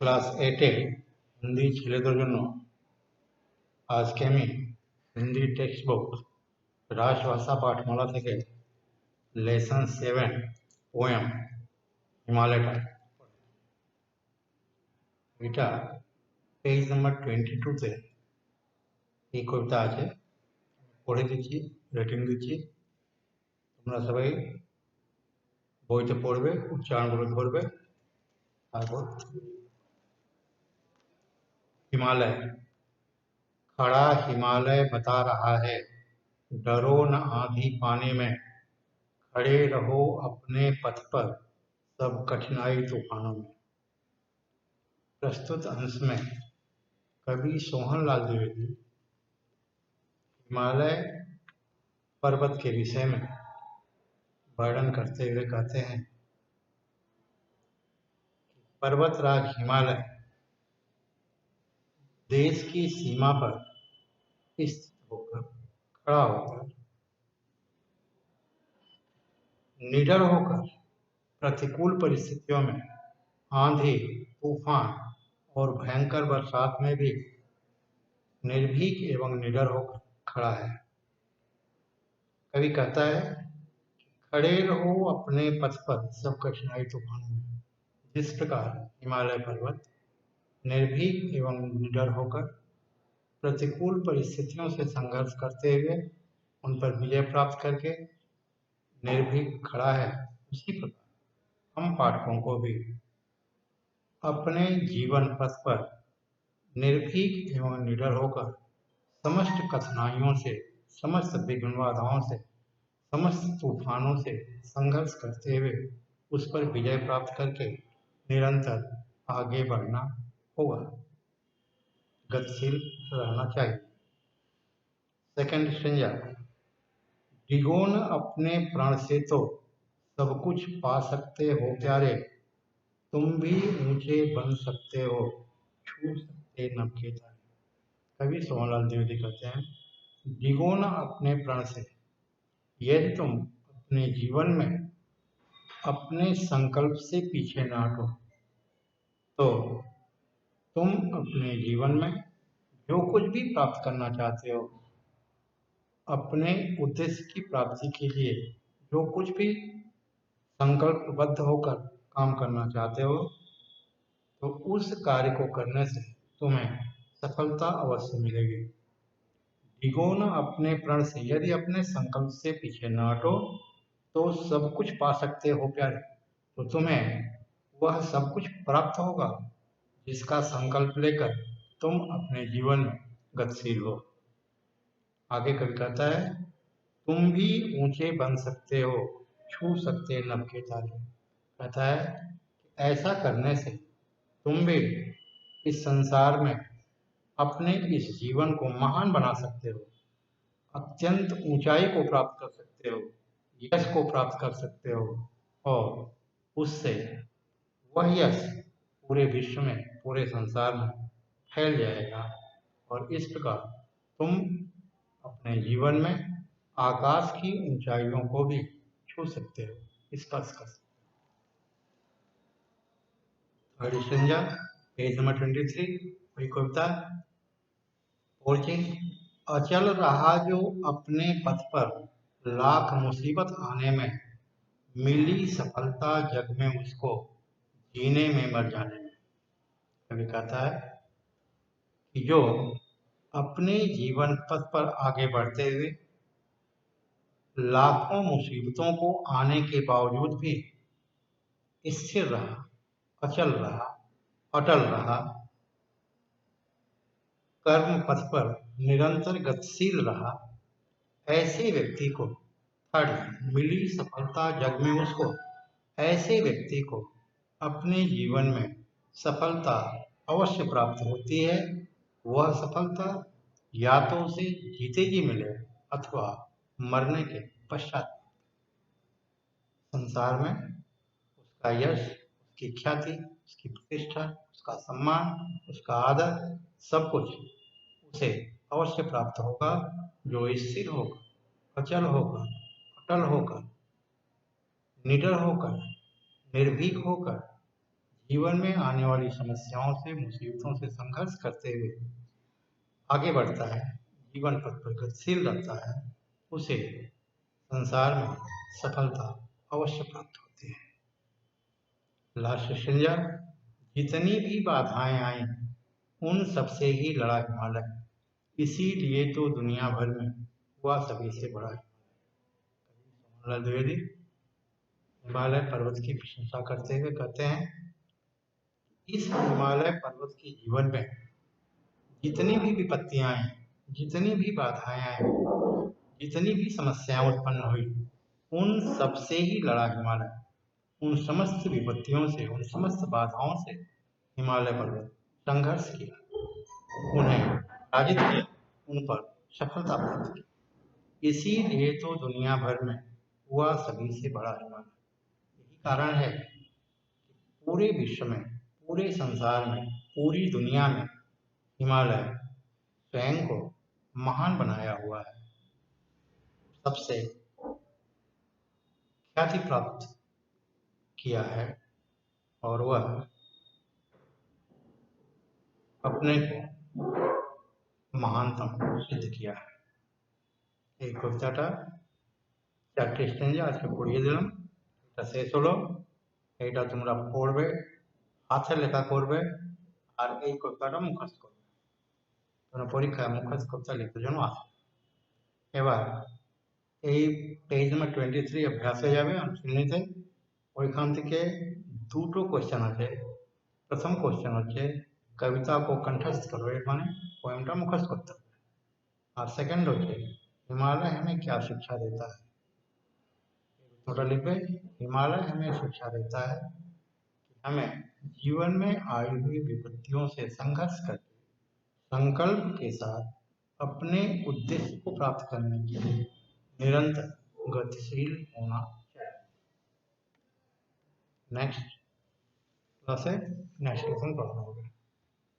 Class 8 Hindi ছেলেদের জন্য আজকে আমি হিন্দি টেক্সট বুক রাজভাষা পাঠমালা থেকে লেসন 7 পোয়েম হিমালয়টা এটা পেজ নাম্বার 22-তে এই কবিতা আছে। পড়ে দিচ্ছি, রেটিং দিচ্ছি, তোমরা সবাই বইতে পড়বে, উচ্চারণগুলো ধরবে। তারপর हिमालय। खड़ा हिमालय बता रहा है, डरो न आंधी पानी में, खड़े रहो अपने पथ पर, सब कठिनाई तूफानों में। प्रस्तुत अंश में कवि सोहनलाल द्विवेदी हिमालय पर्वत के विषय में वर्णन करते हुए कहते हैं, पर्वतराज हिमालय देश की सीमा पर स्थित होकर, खड़ा होकर, निडर होकर प्रतिकूल परिस्थितियों में, आंधी, तूफान और भयंकर बरसात में भी निर्भीक एवं निडर होकर खड़ा है। कवि कहता है, खड़े रहो अपने पथ पर, सब कठिनाई तूफानों में। जिस प्रकार हिमालय पर्वत निर्भीक एवं निडर होकर प्रतिकूल परिस्थितियों से संघर्ष करते हुए उन पर विजय प्राप्त करके निर्भीक खड़ा है, उसी प्रकार हम पाठकों को भी अपने जीवन पथ पर निर्भीक एवं निडर होकर समस्त कठिनाइयों से, समस्त विघ्न बाधाओं से, समस्त तूफानों से संघर्ष करते हुए उस पर विजय प्राप्त करके निरंतर आगे बढ़ना होगा, गतिशील रहना चाहिए। Second stanza. डिगो न अपने प्राण से तो सब कुछ पा सकते हो प्यारे, तुम भी ऊंचे बन सकते हो, छू सकते नभ के तारे। कवि सोहनलाल द्विवेदी कहते हैं, डिगो न अपने प्राण से, यदि तुम अपने जीवन में अपने संकल्प से पीछे न हटो तो तुम अपने जीवन में जो कुछ भी प्राप्त करना चाहते हो, अपने उद्देश्य की प्राप्ति के लिए जो कुछ भी संकल्पबद्ध होकर काम करना चाहते हो, तो उस कार्य को करने से तुम्हें सफलता अवश्य मिलेगी। डिगो न अपने प्रण से, यदि अपने संकल्प से पीछे न हटो तो सब कुछ पा सकते हो प्यारे, तो तुम्हें वह सब कुछ प्राप्त होगा जिसका संकल्प लेकर तुम अपने जीवन में गतिशील हो। आगे कवि कहता है, तुम भी ऊंचे बन सकते हो, छू सकते नभ के तारे। कहता है, ऐसा करने से तुम भी इस संसार में अपने इस जीवन को महान बना सकते हो, अत्यंत ऊंचाई को प्राप्त कर सकते हो, यश को प्राप्त कर सकते हो, और उससे वह यश पूरे विश्व में, पूरे संसार में फैल जाएगा, और इस प्रकार तुम अपने जीवन में आकाश की ऊंचाइयों को भी छू सकते हो, स्पर्श कर सकते हो। थर्ड स्टेंजा, पेज नंबर 23, वही कविता। पहुंचे, अचल रहा जो अपने पथ पर, लाख मुसीबत आने में, मिली सफलता जग में उसको, जीने में मर जाने में। कवि कहता है कि जो अपने जीवन पथ पर आगे बढ़ते हुए लाखों मुसीबतों को आने के बावजूद भी स्थिर रहा, अचल रहा, अटल रहा, कर्म पथ पर निरंतर गतिशील रहा, ऐसे व्यक्ति को, थर्ड, मिली सफलता जग में उसको, ऐसे व्यक्ति को अपने जीवन में सफलता अवश्य प्राप्त होती है। वह सफलता या तो उसे जीते जी मिले अथवा मरने के पश्चात। संसार में उसका यश, उसकी ख्याति, उसकी प्रतिष्ठा, उसका सम्मान, उसका आदर, सब कुछ उसे अवश्य प्राप्त होगा जो स्थिर होगा, अचल होगा, अटल होकर, निडर होकर, निर्भीक होकर जीवन में आने वाली समस्याओं से, मुसीबतों से संघर्ष करते हुए आगे बढ़ता है, जीवन पर प्रगतिशील रहता है, उसे संसार में सफलता अवश्य प्राप्त होती है। लास्ट संज्ञा, जितनी भी बाधाएं आई उन सबसे ही लड़ा हिमालय, इसीलिए तो दुनिया भर में हुआ सभी से बड़ा हिमालय। द्विवेदी हिमालय पर्वत की प्रशंसा करते हुए कहते हैं, इस हिमालय पर्वत के जीवन में जितनी भी विपत्तियां आई, जितनी भी बाधाएं आई, जितनी भी समस्याएं उत्पन्न हुई, उन सबसे ही लड़ा हिमालय। उन समस्त विपत्तियों से, उन समस्त बाधाओं से हिमालय पर्वत संघर्ष किया, उन्हें पराजित किया, उन पर सफलता प्राप्त की। इसीलिए तो दुनिया भर में हुआ सभी से बड़ा हिमालय। यही कारण है कि पूरे विश्व में, पूरे संसार में, पूरी दुनिया में हिमालय स्वयं को महान बनाया हुआ है, सबसे ख्याति प्राप्त किया है, और वह अपने को महानतम सिद्ध किया है। এই কবিতাটা চারটে স্ট্যান্জা আজকে পড়িয়ে দিলাম। এটা শেষ হলো। এইটা তোমরা পড়বে, হাতে লেখা করবে, আর এই কবিতাটা মুখস্থ করবে। তোমরা পরীক্ষায় মুখস্থ কবিতা লিখতে জন্য আসবে। এবার এই পেজ নাম্বার 23 অভ্যাসে যাবে অনুশীলনীতে। ওইখান থেকে দুটো কোয়েশ্চেন আছে। প্রথম কোয়েশ্চেন হচ্ছে কবিতা को कंठस्थ करो, এর মানে পোয়েমটা মুখস্থ করতে হবে। और सेकंड होते हिमालय हमें क्या शिक्षा देता है। थोड़ा लिखे, हिमालय हमें शिक्षा देता है कि हमें जीवन में आई हुई विपत्तियों से संघर्ष करके संकल्प के साथ अपने उद्देश्य को प्राप्त करने के लिए निरंतर गतिशील होना चाहिए। नेक्स्ट क्लास है, नेक्स्ट लेसन पढ़ना होगा।